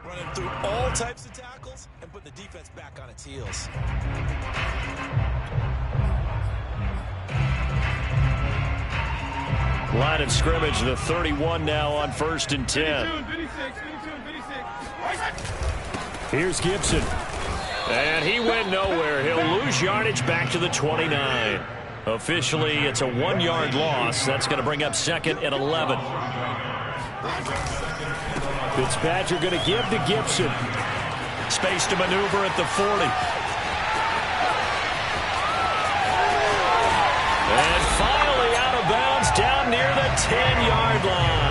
Running through all types of tackles and putting the defense back on its heels. Line of scrimmage, the 31 now on 1st and 10. Here's Gibson. And he went nowhere. He'll lose yardage back to the 29. Officially, it's a 1-yard loss. That's going to bring up 2nd and 11. Fitzpatrick going to give to Gibson. Space to maneuver at the 40. And finally out of bounds down near the 10-yard line.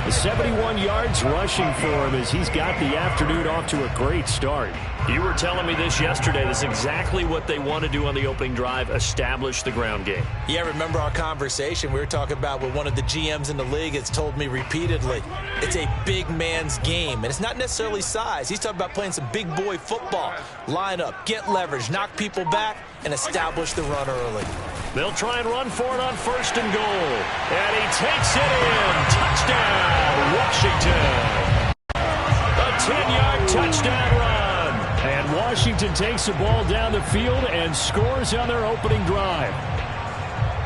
The 71 yards rushing for him as he's got the afternoon off to a great start. You were telling me this yesterday. This is exactly what they want to do on the opening drive, establish the ground game. Yeah, remember our conversation we were talking about with one of the GMs in the league has told me repeatedly, it's a big man's game, and it's not necessarily size. He's talking about playing some big boy football. Line up, get leverage, knock people back, and establish the run early. They'll try and run for it on 1st and goal. And he takes it in. Touchdown, Washington. A 10-yard touchdown run. And Washington takes the ball down the field and scores on their opening drive.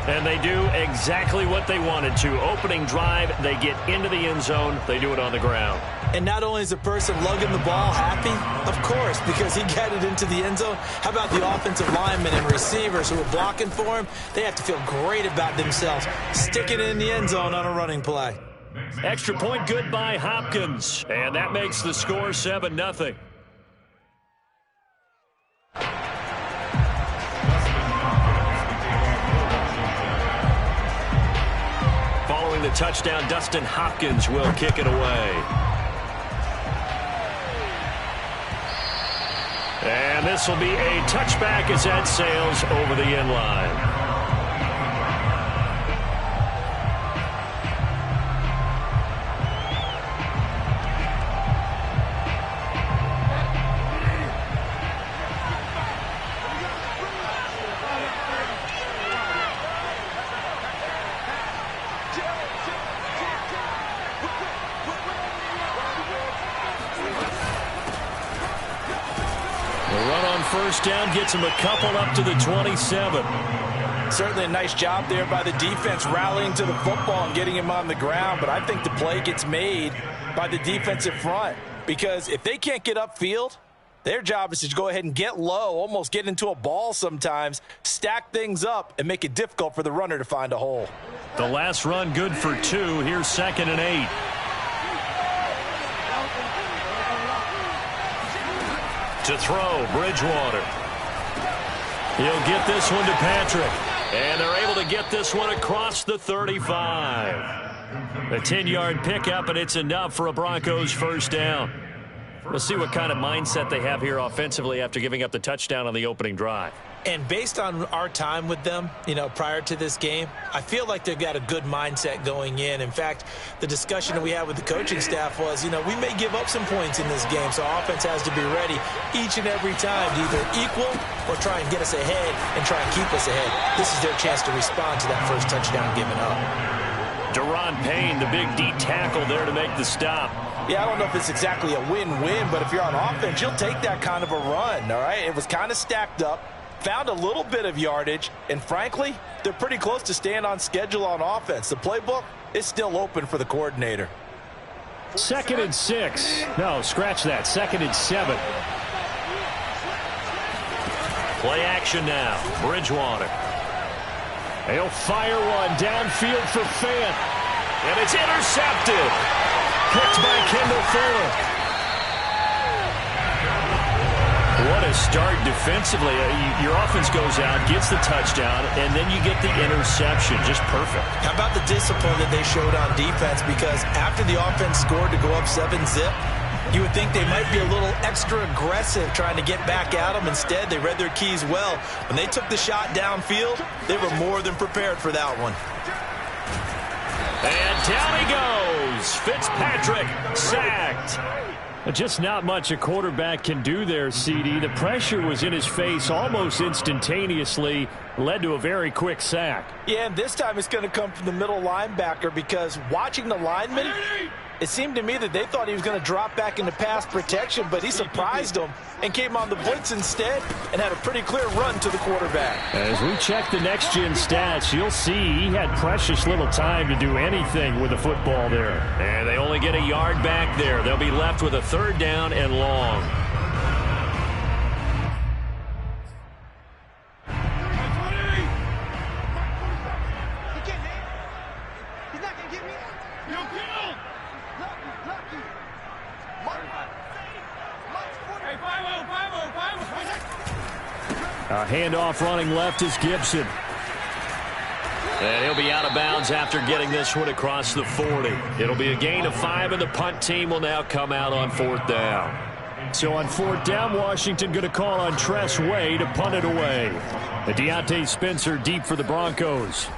And they do exactly what they wanted to. Opening drive, they get into the end zone. They do it on the ground. And not only is the person lugging the ball happy, of course, because he got it into the end zone. How about the offensive linemen and receivers who are blocking for him? They have to feel great about themselves, sticking it in the end zone on a running play. Extra point good by Hopkins. And that makes the score 7-0. Following the touchdown, Dustin Hopkins will kick it away. And this will be a touchback as that sails over the end line. First down gets him a couple up to the 27. Certainly a nice job there by the defense rallying to the football and getting him on the ground, but I think the play gets made by the defensive front because if they can't get upfield, their job is to go ahead and get low, almost get into a ball sometimes, stack things up, and make it difficult for the runner to find a hole. The last run good for 2. Here's 2nd and 8. To throw, Bridgewater. He'll get this one to Patrick. And they're able to get this one across the 35. A 10-yard pickup, and it's enough for a Broncos first down. We'll see what kind of mindset they have here offensively after giving up the touchdown on the opening drive. And based on our time with them, prior to this game, I feel like they've got a good mindset going in. In fact, the discussion that we had with the coaching staff was, we may give up some points in this game, so offense has to be ready each and every time to either equal or try and get us ahead and try and keep us ahead. This is their chance to respond to that first touchdown given up. Daron Payne, the big D tackle there to make the stop. Yeah, I don't know if it's exactly a win-win, but if you're on offense, you'll take that kind of a run, all right? It was kind of stacked up. Found a little bit of yardage, and frankly, they're pretty close to staying on schedule on offense. The playbook is still open for the coordinator. 2nd and 6. No, scratch that. 2nd and 7. Play action now. Bridgewater. He'll fire one downfield for Fant. And it's intercepted. Picked by Kendall Fuller. What a start defensively. Your offense goes out, gets the touchdown, and then you get the interception. Just perfect. How about the discipline that they showed on defense? Because after the offense scored to go up 7-zip, you would think they might be a little extra aggressive trying to get back at them. Instead, they read their keys well. When they took the shot downfield, they were more than prepared for that one. And down he goes. Fitzpatrick sacked. Just not much a quarterback can do there, CD. The pressure was in his face almost instantaneously, led to a very quick sack. Yeah, and this time it's going to come from the middle linebacker because watching the lineman, It seemed to me that they thought he was going to drop back into pass protection, but he surprised them and came on the blitz instead and had a pretty clear run to the quarterback. As we check the next-gen stats, you'll see he had precious little time to do anything with the football there. And they only get a yard back there. They'll be left with a 3rd down and long. A handoff running left is Gibson. And he'll be out of bounds after getting this one across the 40. It'll be a gain of 5, and the punt team will now come out on 4th down. So on 4th down, Washington going to call on Tress Way to punt it away. Deontay Spencer deep for the Broncos.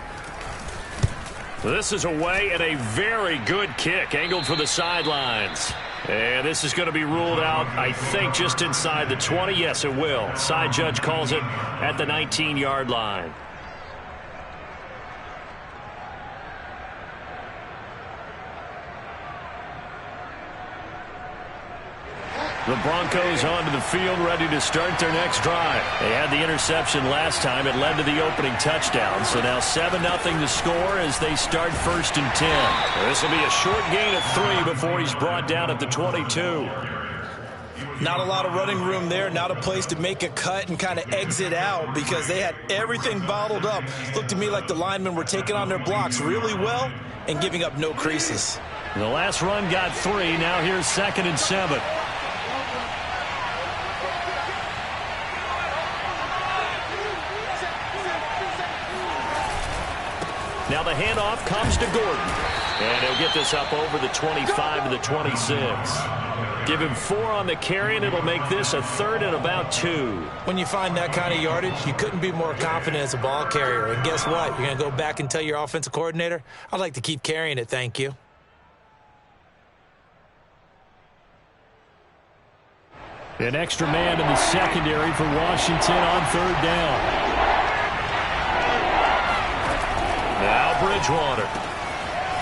This is away and a very good kick angled for the sidelines. And this is going to be ruled out, I think, just inside the 20. Yes, it will. Side judge calls it at the 19-yard line. The Broncos onto the field, ready to start their next drive. They had the interception last time. It led to the opening touchdown. So now 7-0 to score as they start 1st and 10. This will be a short gain of 3 before he's brought down at the 22. Not a lot of running room there. Not a place to make a cut and kind of exit out because they had everything bottled up. Looked to me like the linemen were taking on their blocks really well and giving up no creases. The last run got 3. Now here's 2nd and 7. Now the handoff comes to Gordon. And he'll get this up over the 25 to the 26. Give him 4 on the carry, and it'll make this a 3rd and about 2. When you find that kind of yardage, you couldn't be more confident as a ball carrier. And guess what? You're going to go back and tell your offensive coordinator, I'd like to keep carrying it, thank you. An extra man in the secondary for Washington on 3rd down. Now Bridgewater.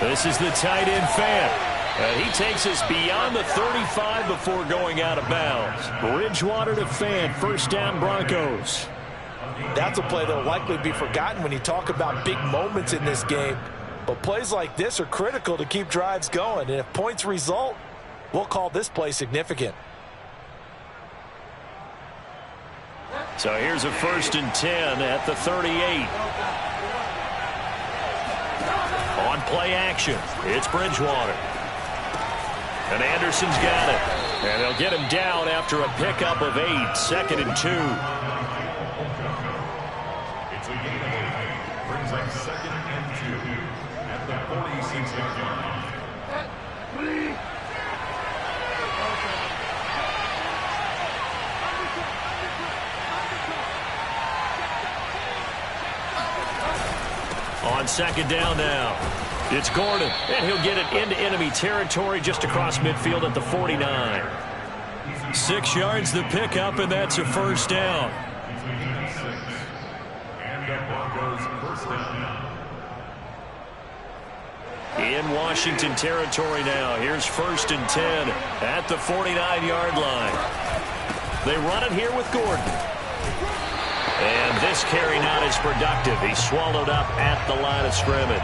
This is the tight end Fant. He takes us beyond the 35 before going out of bounds. Bridgewater to Fant. 1st down Broncos. That's a play that will likely be forgotten when you talk about big moments in this game. But plays like this are critical to keep drives going. And if points result, we'll call this play significant. So here's a 1st and 10 at the 38. On play action, it's Bridgewater. And Anderson's got it. And they'll get him down after a pickup of 8. 2nd and 2. It's a gain of 8. Brings up 2nd and 2 at the 46-yard line. On 2nd down now, it's Gordon, and he'll get it into enemy territory just across midfield at the 49. 6 yards the pickup, and that's a 1st down. And the Broncos 1st down. In Washington territory now, here's 1st and 10 at the 49-yard line. They run it here with Gordon. And this carry not as productive. He's swallowed up at the line of scrimmage.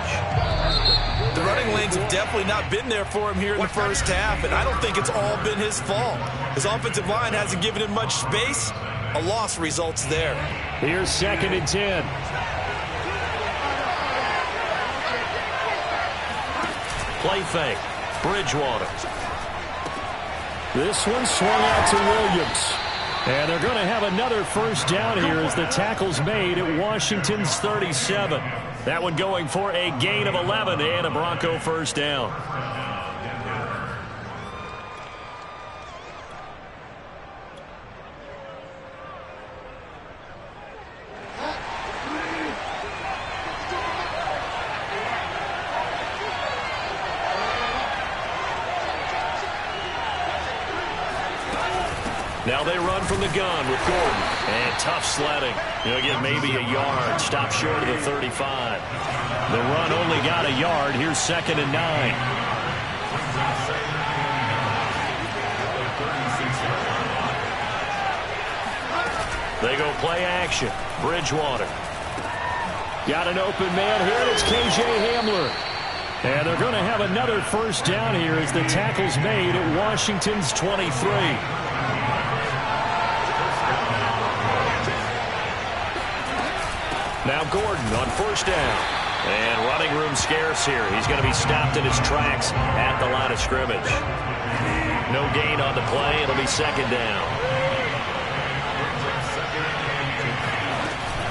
The running lanes have definitely not been there for him here in the first half, and I don't think it's all been his fault. His offensive line hasn't given him much space. A loss results there. Here's 2nd and 10. Play fake. Bridgewater. This one swung out to Williams. And they're going to have another 1st down here as the tackle's made at Washington's 37. That one going for a gain of 11 and a Bronco 1st down. Now they run from the gun with Gordon. And tough sledding. He'll get maybe a yard. Stop short of the 35. The run only got a yard. Here's 2nd and 9. They go play action. Bridgewater. Got an open man here. It's KJ Hamler. And they're going to have another first down here as the tackle's made at Washington's 23. Now Gordon on first down. And running room scarce here. He's going to be stopped in his tracks at the line of scrimmage. No gain on the play. It'll be second down.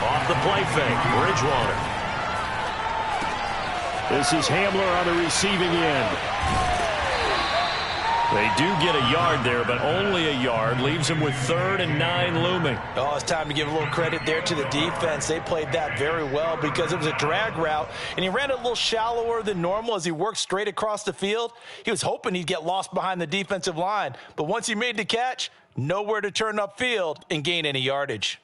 Off the play fake, Bridgewater. This is Hamler on the receiving end. They do get a yard there, but only a yard. Leaves them with 3rd and 9 looming. Oh, it's time to give a little credit there to the defense. They played that very well because it was a drag route, and he ran a little shallower than normal as he worked straight across the field. He was hoping he'd get lost behind the defensive line, but once he made the catch, nowhere to turn upfield and gain any yardage.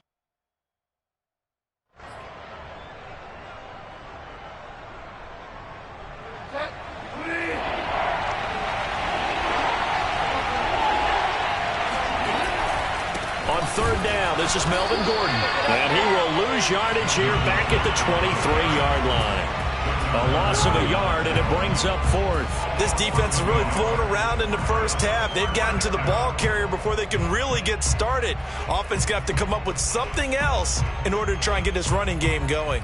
On third down, this is Melvin Gordon. And he will lose yardage here back at the 23-yard line. A loss of a yard, and it brings up 4th. This defense is really flown around in the first half. They've gotten to the ball carrier before they can really get started. Offense got to come up with something else in order to try and get this running game going.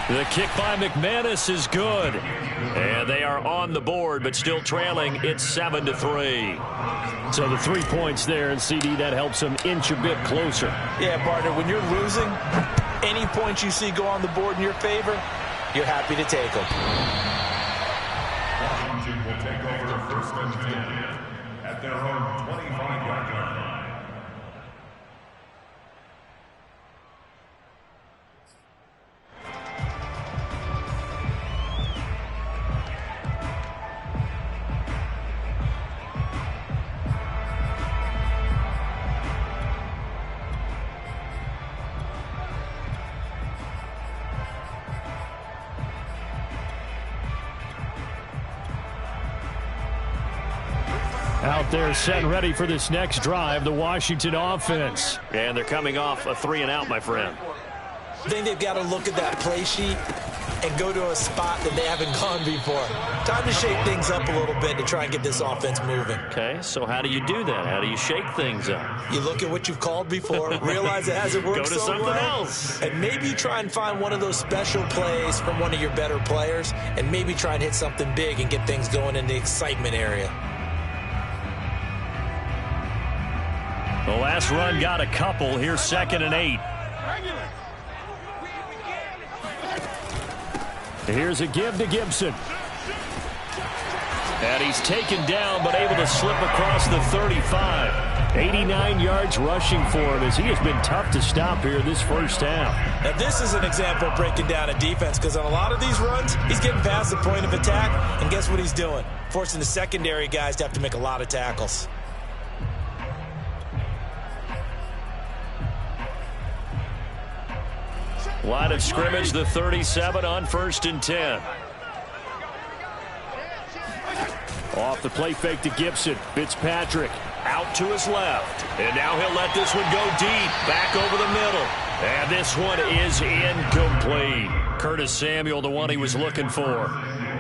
The kick by McManus is good. And they are on the board, but still trailing. It's 7-3. So the 3 points there, and CD, that helps them inch a bit closer. Yeah, partner, when you're losing, any points you see go on the board in your favor, you're happy to take them. Washington will take over 1st and 10 at their own 25-yard line. Out there set and ready for this next drive, the Washington offense. And they're coming off a 3-and-out, my friend. I think they've got to look at that play sheet and go to a spot that they haven't gone before. Time to shake things up a little bit to try and get this offense moving. Okay, so how do you do that? How do you shake things up? You look at what you've called before, realize it hasn't worked go to so something well, else. and maybe try and find one of those special plays from one of your better players, and maybe try and hit something big and get things going in the excitement area. The last run got a couple. Here's 2nd and 8. Here's a give to Gibson. And he's taken down, but able to slip across the 35. 89 yards rushing for him as he has been tough to stop here this first half. Now, this is an example of breaking down a defense because on a lot of these runs, he's getting past the point of attack, and guess what he's doing? Forcing the secondary guys to have to make a lot of tackles. Line of scrimmage, the 37 on 1st and 10. Off the play fake to Gibson. Fitzpatrick out to his left. And now he'll let this one go deep. Back over the middle. And this one is incomplete. Curtis Samuel, the one he was looking for.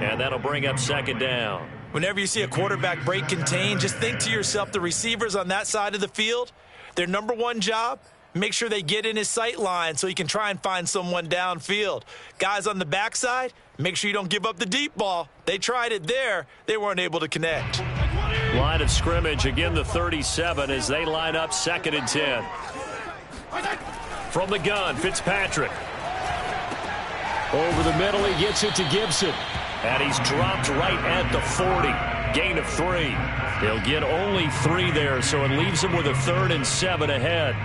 And that'll bring up 2nd down. Whenever you see a quarterback break contain, just think to yourself, the receivers on that side of the field, their number one job, make sure they get in his sight line so he can try and find someone downfield. Guys on the backside, make sure you don't give up the deep ball. They tried it there. They weren't able to connect. Line of scrimmage, again the 37 as they line up 2nd and 10. From the gun, Fitzpatrick. Over the middle, he gets it to Gibson. And he's dropped right at the 40. Gain of 3. He'll get only 3 there, so it leaves him with a 3rd and 7 ahead.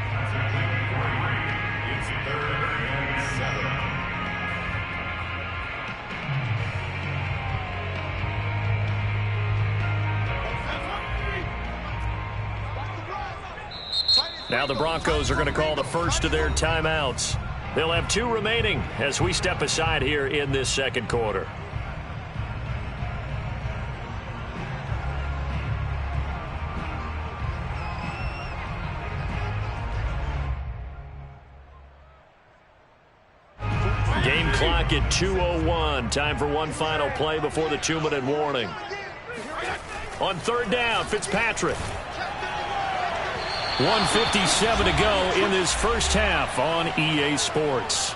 Now the Broncos are going to call the first of their timeouts. They'll have 2 remaining as we step aside here in this second quarter. Game clock at 2:01. Time for one final play before the 2-minute warning. On third down, Fitzpatrick. 1:57 to go in this first half on EA Sports.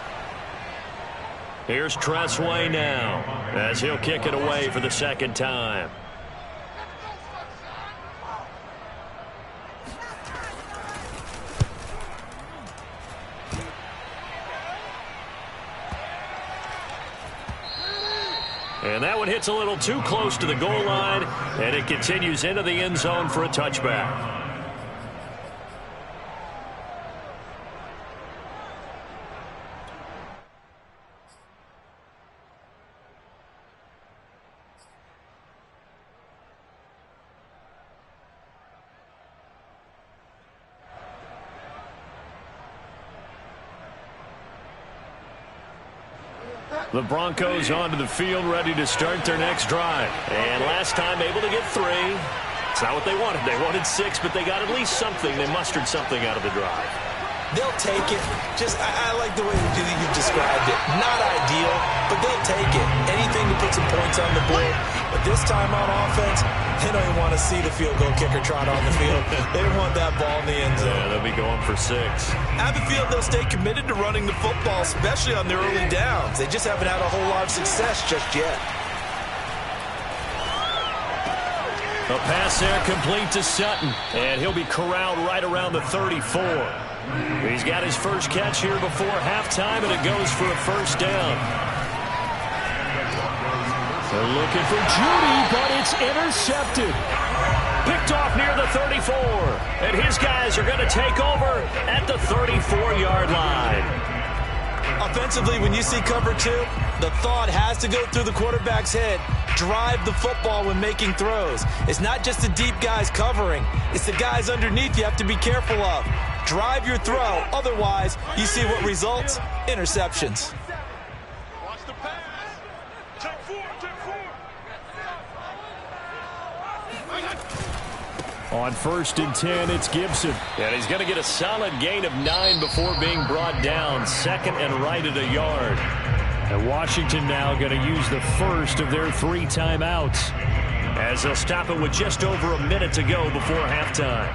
Here's Tressway now as he'll kick it away for the second time. And that one hits a little too close to the goal line, and it continues into the end zone for a touchback. The Broncos onto the field, ready to start their next drive. And last time able to get 3. It's not what they wanted. They wanted 6, but they got at least something. They mustered something out of the drive. They'll take it. I like the way you described it. Not ideal, but they'll take it. Anything to put some points on the board. But this time on offense, they don't even want to see the field goal kicker trot on the field. They want that ball in the end zone. Yeah, they'll be going for 6. I have a feel they'll stay committed to running the football, especially on their early downs. They just haven't had a whole lot of success just yet. A pass there complete to Sutton, and he'll be corralled right around the 34. He's got his first catch here before halftime, and it goes for a first down. They're looking for Judy, but it's intercepted. Picked off near the 34, and his guys are going to take over at the 34-yard line. Offensively, when you see cover 2, the thought has to go through the quarterback's head. Drive the football when making throws. It's not just the deep guys covering. It's the guys underneath you have to be careful of. Drive your throw. Otherwise, you see what results? Interceptions. Watch the pass. Take 4. On 1st and 10, it's Gibson. And he's going to get a solid gain of 9 before being brought down. Second and right at a yard. And Washington now going to use the first of their 3 timeouts, as they'll stop it with just over a minute to go before halftime.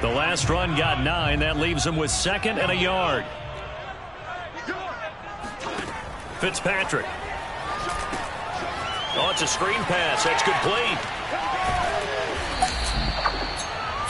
The last run got 9. That leaves them with 2nd and a yard. Fitzpatrick. Oh, it's a screen pass. That's complete.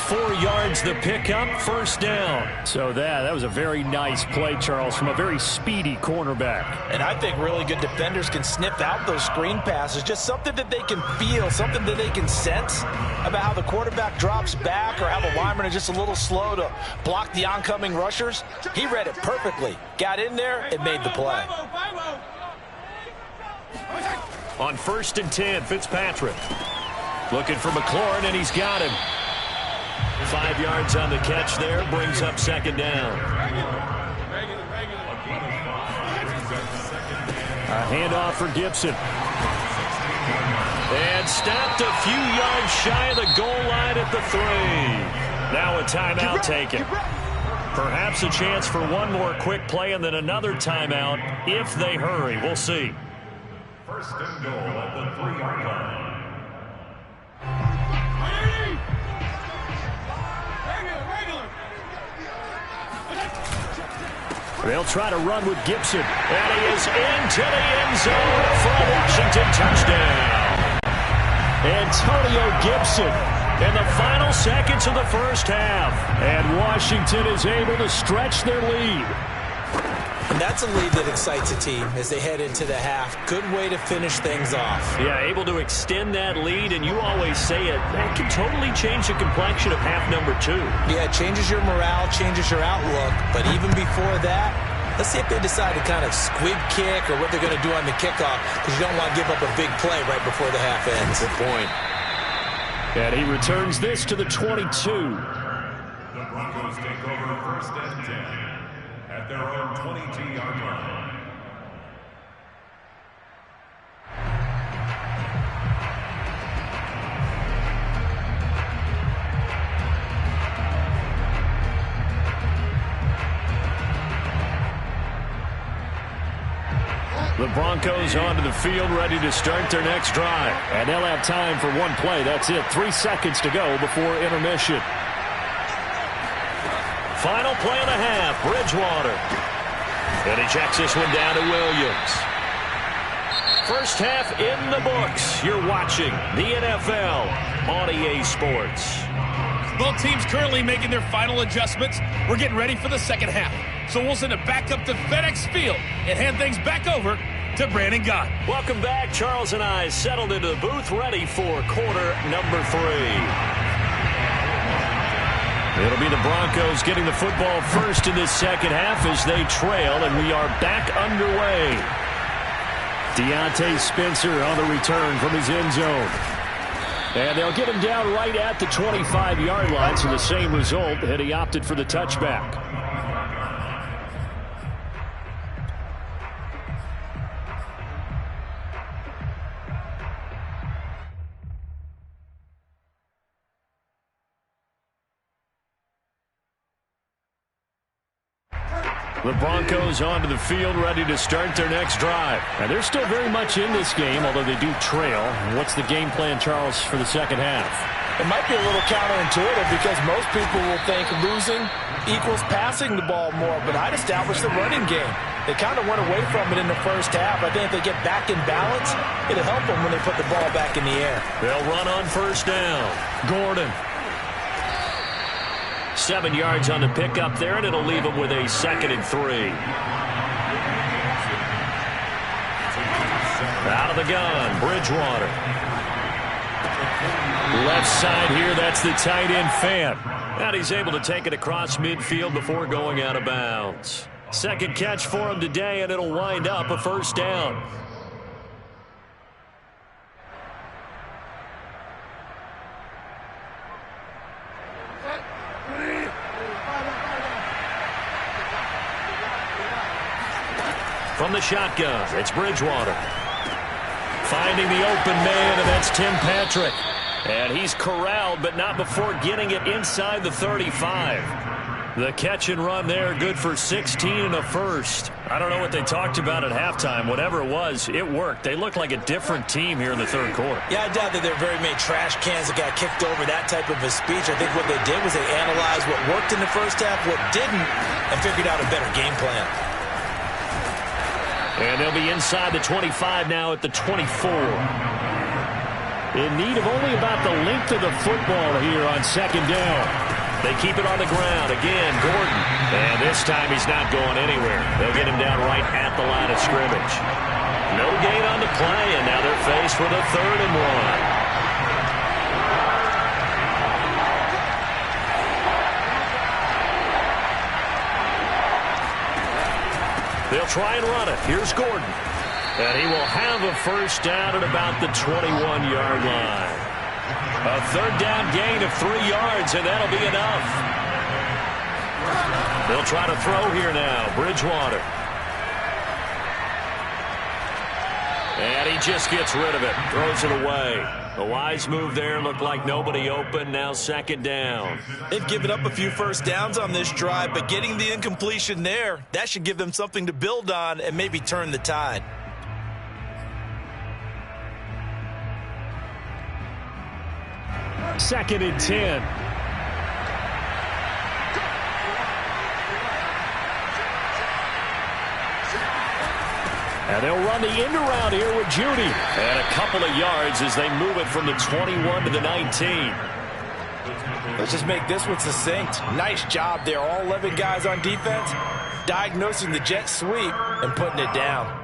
4 yards the pickup, first down. So that was a very nice play, Charles, from a very speedy cornerback. And I think really good defenders can sniff out those screen passes. Just something that they can feel, something that they can sense about how the quarterback drops back or how the linemen are just a little slow to block the oncoming rushers. He read it perfectly. Got in there and made the play. On 1st and 10, Fitzpatrick. Looking for McLaurin, and he's got him. 5 yards on the catch there, brings up 2nd down. A handoff for Gibson. And stopped a few yards shy of the goal line at the 3. Now a timeout taken. Perhaps a chance for one more quick play and then another timeout if they hurry. We'll see. 1st and goal at the 3-yard line. They'll try to run with Gibson. And he is into the end zone for a Washington touchdown. Antonio Gibson in the final seconds of the first half. And Washington is able to stretch their lead. And that's a lead that excites a team as they head into the half. Good way to finish things off. Yeah, able to extend that lead, and you always say it, that can totally change the complexion of half number 2. Yeah, it changes your morale, changes your outlook. But even before that, let's see if they decide to kind of squib kick or what they're going to do on the kickoff, because you don't want to give up a big play right before the half ends. Good point. And he returns this to the 22. The Broncos take over first and 10 at their own 22-yard line. The Broncos onto the field, ready to start their next drive. And they'll have time for one play. That's it. 3 seconds to go before intermission. Final play of the half, Bridgewater. And he checks this one down to Williams. First half in the books. You're watching the NFL on EA Sports. Both teams currently making their final adjustments. We're getting ready for the second half. So we'll send it back up to FedEx Field and hand things back over to Brandon Gott. Welcome back. Charles and I settled into the booth, ready for quarter number 3. It'll be the Broncos getting the football first in this second half as they trail, and we are back underway. Deontay Spencer on the return from his end zone. And they'll get him down right at the 25-yard line, so the same result, and he opted for the touchback. The Broncos onto the field, ready to start their next drive. And they're still very much in this game, although they do trail. What's the game plan, Charles, for the second half? It might be a little counterintuitive because most people will think losing equals passing the ball more, but I'd establish the running game. They kind of went away from it in the first half. I think if they get back in balance, it'll help them when they put the ball back in the air. They'll run on first down. Gordon. 7 yards on the pickup there, and it'll leave them with a 2nd and 3. Out of the gun, Bridgewater. Left side here, that's the tight end Fant. And he's able to take it across midfield before going out of bounds. Second catch for him today, and it'll wind up a first down. From the shotgun, it's Bridgewater. Finding the open man, and that's Tim Patrick. And he's corralled, but not before getting it inside the 35. The catch and run there, good for 16 and a first. I don't know what they talked about at halftime. Whatever it was, it worked. They look like a different team here in the third quarter. Yeah, I doubt that there are very many trash cans that got kicked over, that type of a speech. I think what they did was they analyzed what worked in the first half, what didn't, and figured out a better game plan. And they'll be inside the 25 now at the 24. In need of only about the length of the football here on second down. They keep it on the ground. Again, Gordon. And this time he's not going anywhere. They'll get him down right at the line of scrimmage. No gain on the play, and now they're faced with a 3rd and 1. They'll try and run it. Here's Gordon. And he will have a first down at about the 21-yard line. A 3rd down gain of 3 yards, and that'll be enough. They'll try to throw here now. Bridgewater. And he just gets rid of it. Throws it away. A wise move there. Looked like nobody open. Now 2nd down. They've given up a few first downs on this drive, but getting the incompletion there, that should give them something to build on and maybe turn the tide. Second and 10. And they'll run the end around here with Judy. And a couple of yards as they move it from the 21 to the 19. Let's just make this one succinct. Nice job there. All 11 guys on defense diagnosing the jet sweep and putting it down.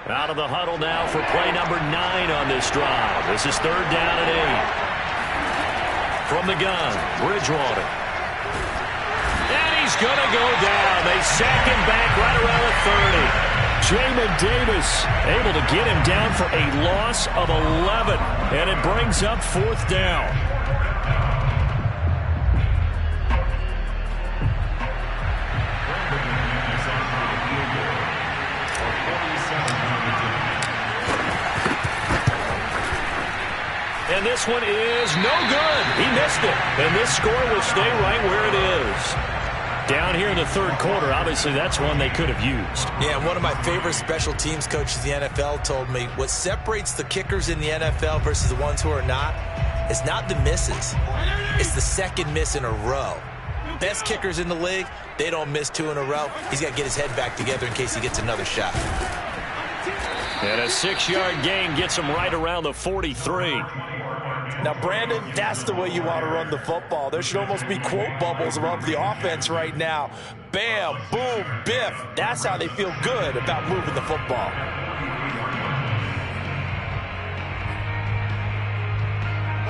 Out of the huddle now for play number 9 on this drive. This is 3rd down and 8. From the gun, Bridgewater. And he's is going to go down. They sack him back right around the 30. Jamin Davis able to get him down for a loss of 11, and it brings up 4th down. And this one is no good. He missed it, and this score will stay right where it is. Down here in the 3rd quarter, obviously that's one they could have used. Yeah, one of my favorite special teams coaches in the NFL told me what separates the kickers in the NFL versus the ones who are not is not the misses. It's the second miss in a row. Best kickers in the league, they don't miss 2 in a row. He's got to get his head back together in case he gets another shot. And a 6-yard gain gets him right around the 43. Now, Brandon, that's the way you want to run the football. There should almost be quote bubbles above the offense right now. Bam, boom, biff. That's how they feel good about moving the football.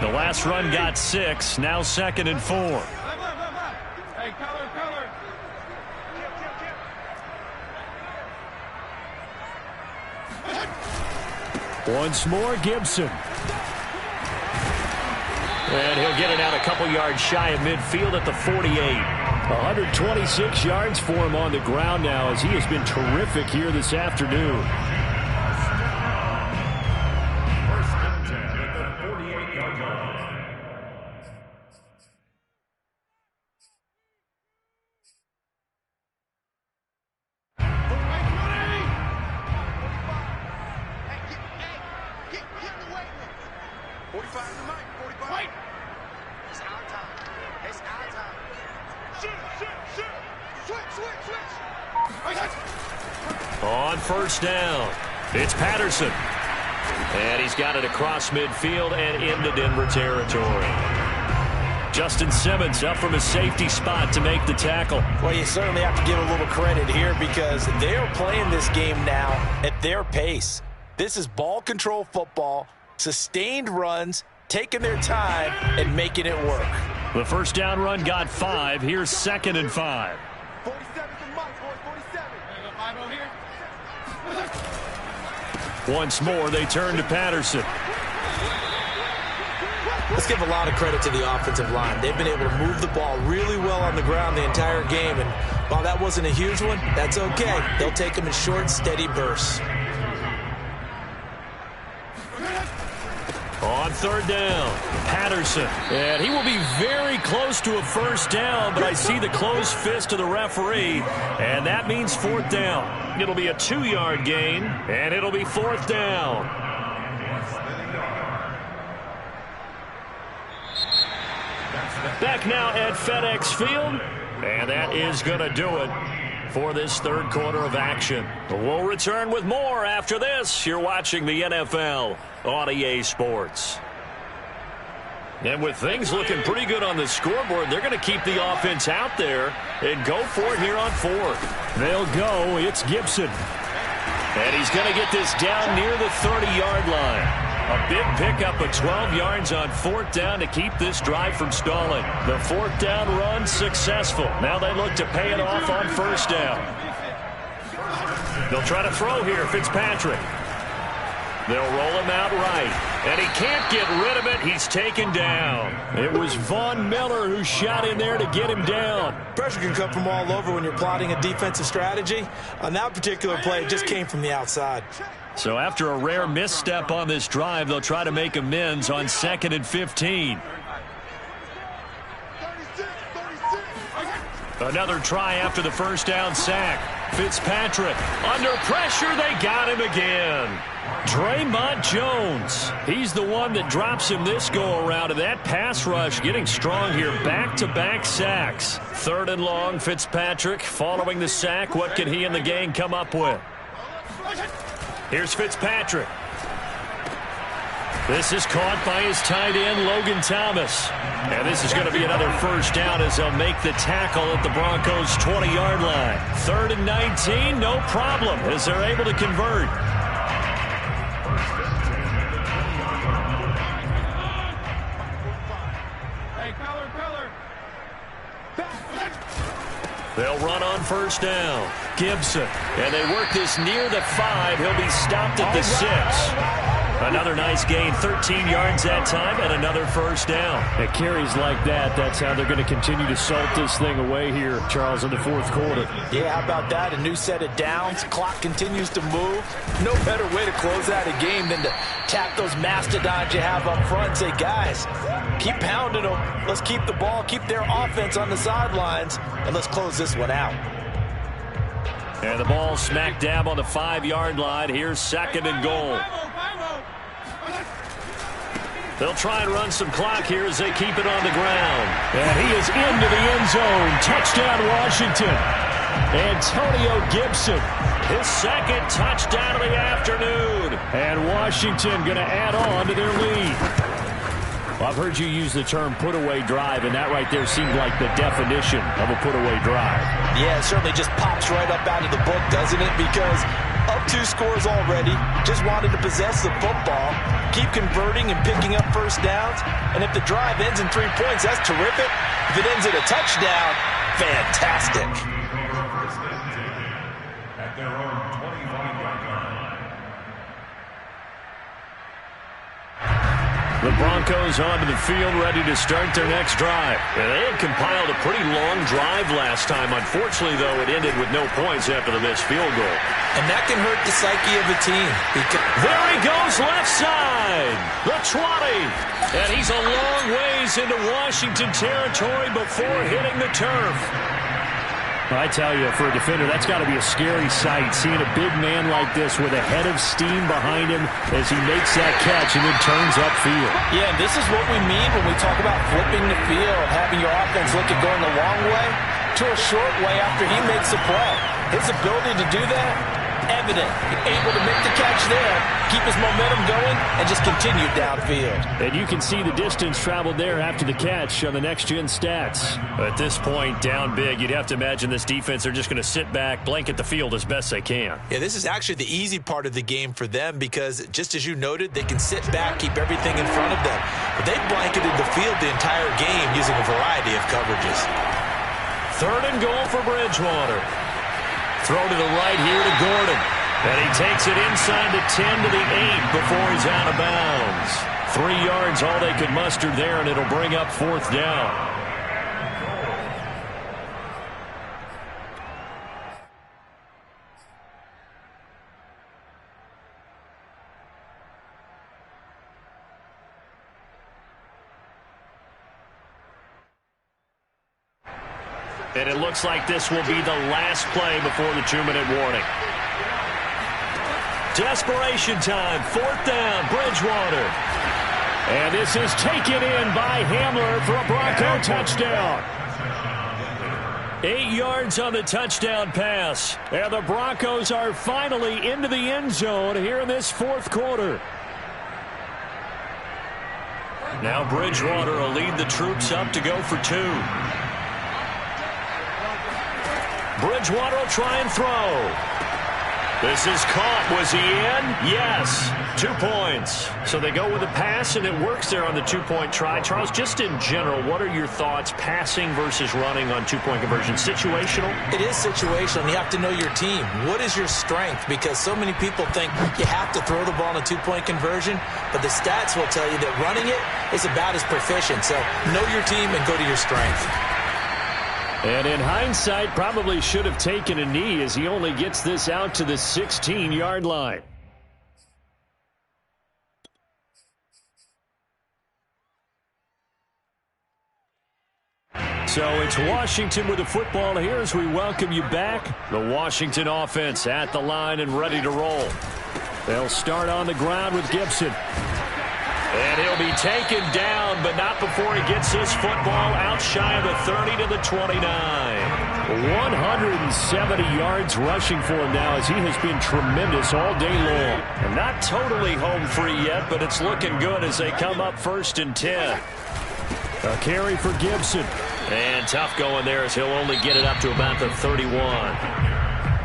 The last run got 6, now 2nd and 4. Hey, color. Once more, Gibson. And he'll get it out a couple yards shy of midfield at the 48. 126 yards for him on the ground now as he has been terrific here this afternoon. First and 10 at the 48-yard line. On first down, it's Patterson. And he's got it across midfield and into Denver territory. Justin Simmons up from his safety spot to make the tackle. Well, you certainly have to give a little credit here because they're playing this game now at their pace. This is ball control football, sustained runs, taking their time and making it work. The first down run got 5. Here's 2nd and 5. 47 from Mike, boys, 47. Once more, they turn to Patterson. Let's give a lot of credit to the offensive line. They've been able to move the ball really well on the ground the entire game, and while that wasn't a huge one, that's okay. They'll take them in short, steady bursts. On 3rd down, Patterson. And he will be very close to a first down, but I see the closed fist of the referee, and that means 4th down. It'll be a 2-yard gain, and it'll be 4th down. Back now at FedEx Field, and that is going to do it for this 3rd quarter of action. We'll return with more after this. You're watching the NFL on EA Sports. And with things looking pretty good on the scoreboard, they're going to keep the offense out there and go for it here on 4th. They'll go. It's Gibson. And he's going to get this down near the 30-yard line. A big pickup of 12 yards on 4th down to keep this drive from stalling. The 4th down run successful. Now they look to pay it off on 1st down. They'll try to throw here, Fitzpatrick. They'll roll him out right. And he can't get rid of it. He's taken down. It was Von Miller who shot in there to get him down. Pressure can come from all over when you're plotting a defensive strategy. On that particular play, it just came from the outside. So after a rare misstep on this drive, they'll try to make amends on 2nd and 15. Another try after the first down sack. Fitzpatrick under pressure. They got him again. Draymond Jones. He's the one that drops him this go-around. And that pass rush getting strong here. Back-to-back sacks. 3rd and long, Fitzpatrick following the sack. What can he and the gang come up with? Here's Fitzpatrick. This is caught by his tight end, Logan Thomas. And this is going to be another first down as they'll make the tackle at the Broncos' 20-yard line. 3rd and 19, no problem, as they're able to convert. run on first down. Gibson. And they work this near the 5. He'll be stopped at the 6. Another nice gain, 13 yards that time, and another first down. At carries like that, that's how they're going to continue to salt this thing away here, Charles, in the fourth quarter. Yeah, how about that? A new set of downs. Clock continues to move. No better way to close out a game than to tap those mastodons you have up front and say, guys, keep pounding them. Let's keep the ball, keep their offense on the sidelines, and let's close this one out. And the ball smack dab on the 5-yard line. Here's 2nd and goal. They'll try and run some clock here as they keep it on the ground. And he is into the end zone. Touchdown, Washington. Antonio Gibson. His 2nd touchdown of the afternoon. And Washington going to add on to their lead. Well, I've heard you use the term put-away drive, and that right there seemed like the definition of a put-away drive. Yeah, it certainly just pops right up out of the book, doesn't it? Because up 2 scores already, just wanted to possess the football, keep converting and picking up first downs, and if the drive ends in 3 points, that's terrific. If it ends in a touchdown, fantastic. At their own 25-yard line. The Broncos onto the field, ready to start their next drive. And they had compiled a pretty long drive last time. Unfortunately, though, it ended with no points after the missed field goal. And that can hurt the psyche of a team. There he goes, left side. The 20. And he's a long ways into Washington territory before hitting the turf. I tell you, for a defender, that's got to be a scary sight, seeing a big man like this with a head of steam behind him as he makes that catch and then turns upfield. Yeah, and this is what we mean when we talk about flipping the field, having your offense look at going the long way to a short way after he makes a play. His ability to do that, evident. Able to make the catch there, keep his momentum going, and just continue downfield. And you can see the distance traveled there after the catch on the next-gen stats. At this point, down big, you'd have to imagine this defense are just going to sit back, blanket the field as best they can. Yeah, this is actually the easy part of the game for them because, just as you noted, they can sit back, keep everything in front of them. But they blanketed the field the entire game using a variety of coverages. 3rd and goal for Bridgewater. Throw to the right here to Gordon. And he takes it inside the 10 to the 8 before he's out of bounds. 3 yards, all they could muster there, and it'll bring up 4th down. And it looks like this will be the last play before the 2-minute warning. Desperation time. 4th down, Bridgewater. And this is taken in by Hamler for a Bronco touchdown. 8 yards on the touchdown pass. And the Broncos are finally into the end zone here in this 4th quarter. Now Bridgewater will lead the troops up to go for 2. Bridgewater will try and throw. This is caught. Was he in? Yes. 2 points. So they go with a pass, and it works there on the 2-point try. Charles, just in general, what are your thoughts passing versus running on 2-point conversion? Situational? It is situational. You have to know your team. What is your strength? Because so many people think you have to throw the ball in a 2-point conversion, but the stats will tell you that running it is about as proficient. So know your team and go to your strength. And in hindsight, probably should have taken a knee as he only gets this out to the 16-yard line. So it's Washington with the football here as we welcome you back. The Washington offense at the line and ready to roll. They'll start on the ground with Gibson. And he'll be taken down, but not before he gets his football out shy of the 30 to the 29. 170 yards rushing for him now as he has been tremendous all day long. And not totally home free yet, but it's looking good as they come up 1st and 10. A carry for Gibson. And tough going there as he'll only get it up to about the 31.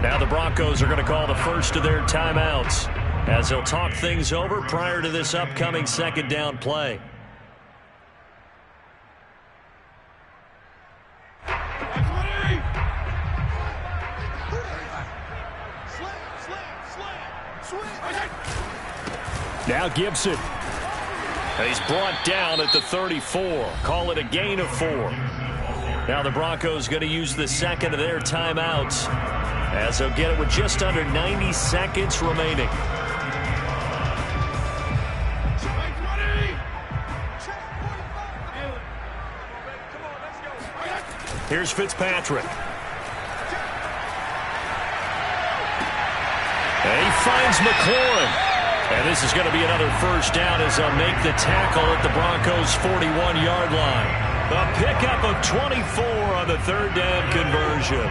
Now the Broncos are going to call the first of their timeouts as they'll talk things over prior to this upcoming 2nd down play. Now Gibson. He's brought down at the 34. Call it a gain of 4. Now the Broncos going to use the second of their timeouts, as they'll get it with just under 90 seconds remaining. Here's Fitzpatrick. And he finds McLaurin. And this is going to be another first down as they'll make the tackle at the Broncos' 41-yard line. A pickup of 24 on the third down conversion.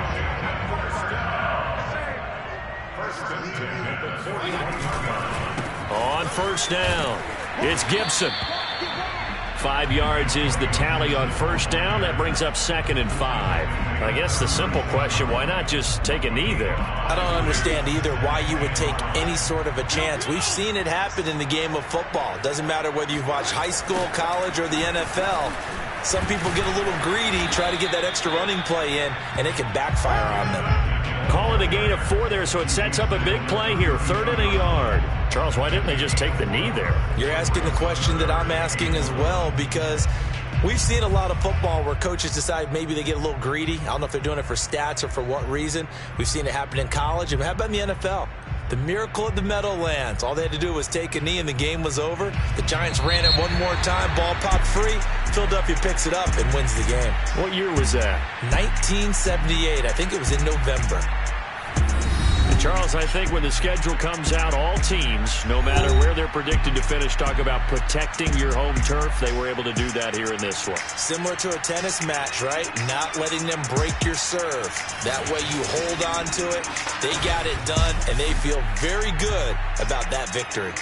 On first down, it's Gibson. 5 yards is the tally on first down. That brings up 2nd and 5. I guess the simple question, why not just take a knee there? I don't understand either why you would take any sort of a chance. We've seen it happen in the game of football. It doesn't matter whether you watch high school, college, or the NFL. Some people get a little greedy, try to get that extra running play in, and it can backfire on them. Call it a gain of 4 there, so it sets up a big play here. 3rd and a yard. Charles, why didn't they just take the knee there? You're asking the question that I'm asking as well, because we've seen a lot of football where coaches decide maybe they get a little greedy. I don't know if they're doing it for stats or for what reason. We've seen it happen in college. And how about in the NFL? The miracle of the Meadowlands. All they had to do was take a knee and the game was over. The Giants ran it one more time. Ball popped free. Philadelphia picks it up and wins the game. What year was that? 1978. I think it was in November. Charles, I think when the schedule comes out, all teams, no matter where they're predicted to finish, talk about protecting your home turf. They were able to do that here in this one. Similar to a tennis match, right? Not letting them break your serve. That way you hold on to it. They got it done, and they feel very good about that victory.